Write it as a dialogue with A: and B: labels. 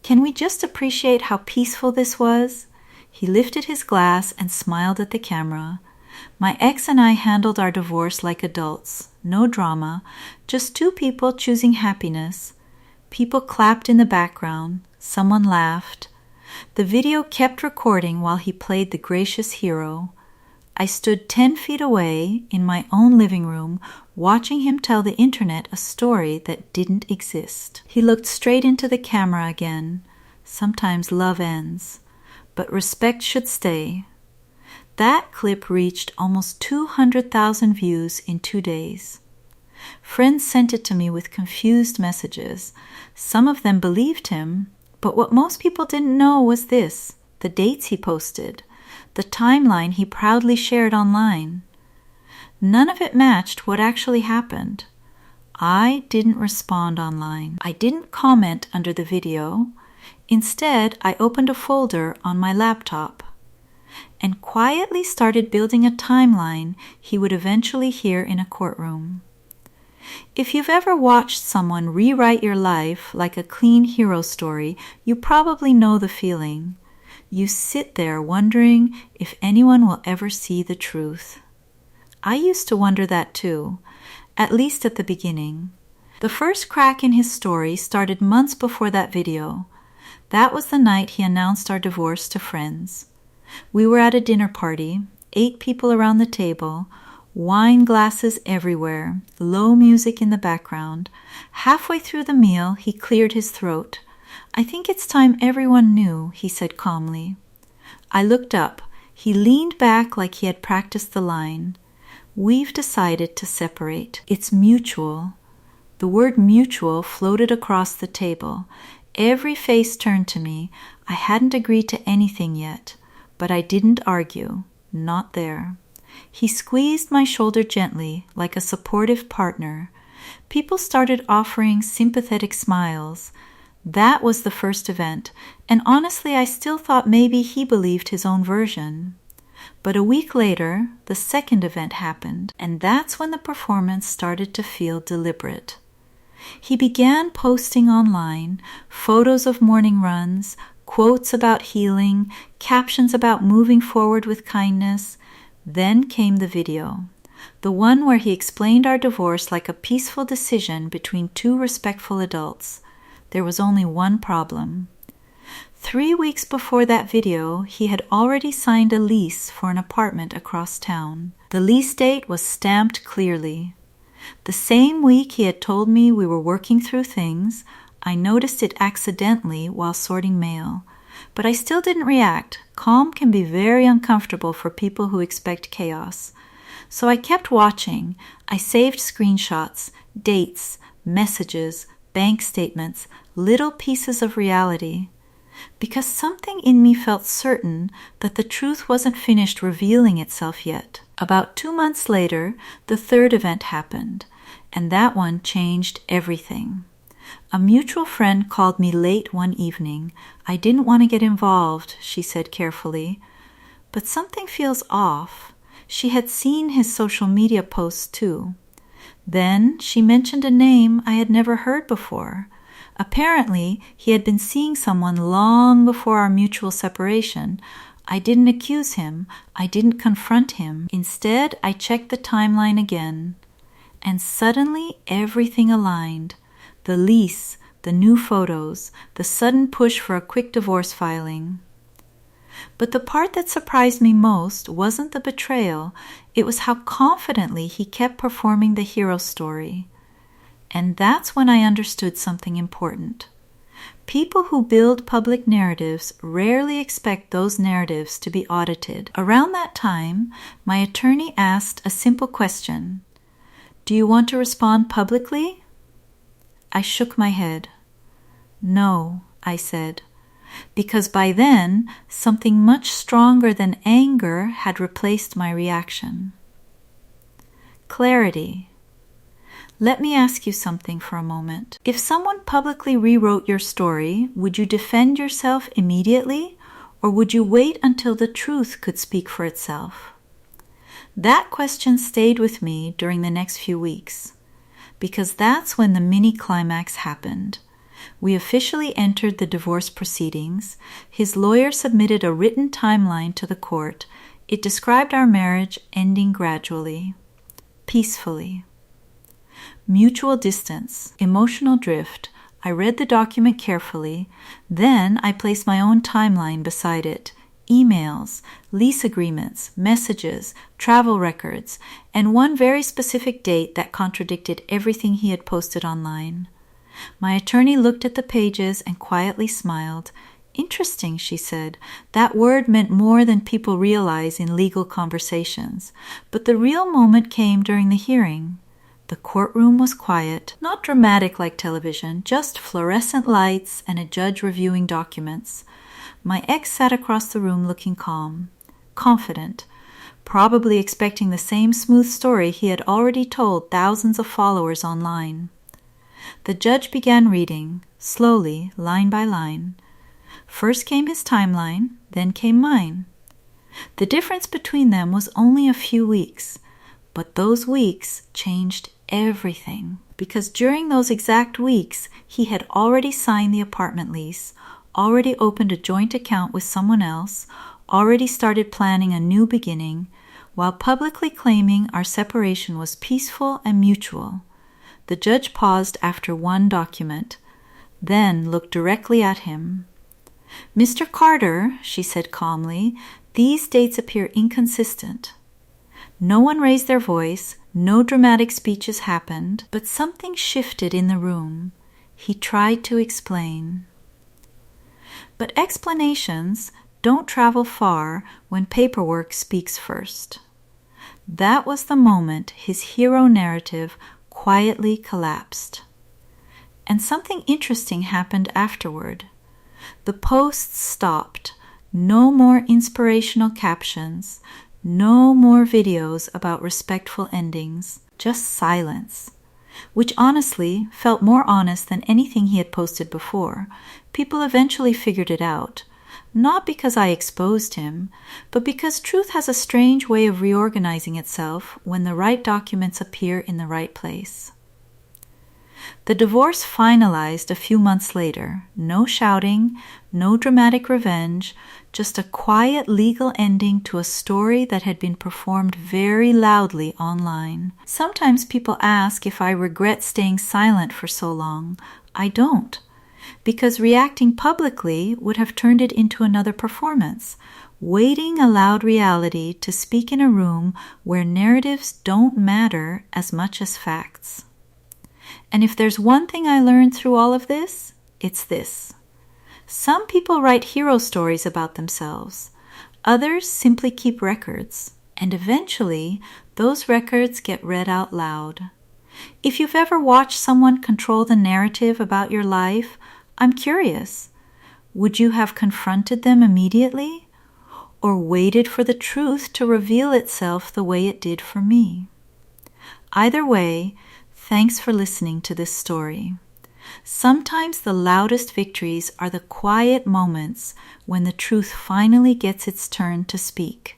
A: Can we just appreciate how peaceful this was? He lifted his glass and smiled at the camera. My ex and I handled our divorce like adults. No drama, just two people choosing happiness. People clapped in the background. Someone laughed. The video kept recording while he played the gracious hero. I stood 10 feet away in my own living room, watching him tell the internet a story that didn't exist. He looked straight into the camera again. Sometimes love ends, but respect should stay. That clip reached almost 200,000 views in 2 days. Friends sent it to me with confused messages. Some of them believed him, but what most people didn't know was this: the dates he posted, the timeline he proudly shared online. None of it matched what actually happened. I didn't respond online. I didn't comment under the video. Instead, I opened a folder on my laptop and quietly started building a timeline he would eventually hear in a courtroom. If you've ever watched someone rewrite your life like a clean hero story, you probably know the feeling. You sit there wondering if anyone will ever see the truth. I used to wonder that too, at least at the beginning. The first crack in his story started months before that video. That was the night he announced our divorce to friends. We were at a dinner party, 8 people around the table, wine glasses everywhere, low music in the background. Halfway through the meal, he cleared his throat. "I think it's time everyone knew," he said calmly. I looked up. He leaned back like he had practiced the line. "We've decided to separate. It's mutual." The word mutual floated across the table. Every face turned to me. I hadn't agreed to anything yet, but I didn't argue. Not there. He squeezed my shoulder gently, like a supportive partner. People started offering sympathetic smiles. That was the first event, and honestly I still thought maybe he believed his own version. But a week later, the second event happened, and that's when the performance started to feel deliberate. He began posting online photos of morning runs, quotes about healing, captions about moving forward with kindness. Then came the video, the one where he explained our divorce like a peaceful decision between 2 respectful adults. There was only one problem. 3 weeks before that video, he had already signed a lease for an apartment across town. The lease date was stamped clearly. The same week he had told me we were working through things, I noticed it accidentally while sorting mail. But I still didn't react. Calm can be very uncomfortable for people who expect chaos. So I kept watching. I saved screenshots, dates, messages, bank statements, little pieces of reality. Because something in me felt certain that the truth wasn't finished revealing itself yet. About 2 months later, the third event happened, and that one changed everything. A mutual friend called me late one evening. "I didn't want to get involved," she said carefully. "But something feels off." She had seen his social media posts too. Then she mentioned a name I had never heard before. Apparently, he had been seeing someone long before our mutual separation. I didn't accuse him. I didn't confront him. Instead, I checked the timeline again. And suddenly, everything aligned. The lease, the new photos, the sudden push for a quick divorce filing. But the part that surprised me most wasn't the betrayal. It was how confidently he kept performing the hero story. And that's when I understood something important. People who build public narratives rarely expect those narratives to be audited. Around that time, my attorney asked a simple question. "Do you want to respond publicly?" I shook my head. "No," I said, because by then, something much stronger than anger had replaced my reaction. Clarity. Let me ask you something for a moment. If someone publicly rewrote your story, would you defend yourself immediately, or would you wait until the truth could speak for itself? That question stayed with me during the next few weeks, because that's when the mini climax happened. We officially entered the divorce proceedings. His lawyer submitted a written timeline to the court. It described our marriage ending gradually, peacefully. Mutual distance, emotional drift. I read the document carefully. Then I placed my own timeline beside it. Emails, lease agreements, messages, travel records, and one very specific date that contradicted everything he had posted online. My attorney looked at the pages and quietly smiled. Interesting, she said. That word meant more than people realize in legal conversations. But the real moment came during the hearing. The courtroom was quiet, not dramatic like television, just fluorescent lights and a judge reviewing documents. My ex sat across the room looking calm, confident, probably expecting the same smooth story he had already told thousands of followers online. The judge began reading, slowly, line by line. First came his timeline, then came mine. The difference between them was only a few weeks, but those weeks changed everything. Because during those exact weeks, he had already signed the apartment lease, already opened a joint account with someone else, already started planning a new beginning, while publicly claiming our separation was peaceful and mutual. The judge paused after one document, then looked directly at him. "Mr. Carter," she said calmly, "these dates appear inconsistent." No one raised their voice, no dramatic speeches happened, but something shifted in the room. He tried to explain. But explanations don't travel far when paperwork speaks first. That was the moment his hero narrative quietly collapsed. And something interesting happened afterward. The posts stopped. No more inspirational captions. No more videos about respectful endings. Just silence. Which honestly felt more honest than anything he had posted before. People eventually figured it out. Not because I exposed him, but because truth has a strange way of reorganizing itself when the right documents appear in the right place. The divorce finalized a few months later. No shouting, no dramatic revenge, just a quiet legal ending to a story that had been performed very loudly online. Sometimes people ask if I regret staying silent for so long. I don't. Because reacting publicly would have turned it into another performance. Waiting allowed reality to speak in a room where narratives don't matter as much as facts. And if there's one thing I learned through all of this, it's this. Some people write hero stories about themselves. Others simply keep records. And eventually, those records get read out loud. If you've ever watched someone control the narrative about your life, I'm curious. Would you have confronted them immediately? Or waited for the truth to reveal itself the way it did for me? Either way, thanks for listening to this story. Sometimes the loudest victories are the quiet moments when the truth finally gets its turn to speak.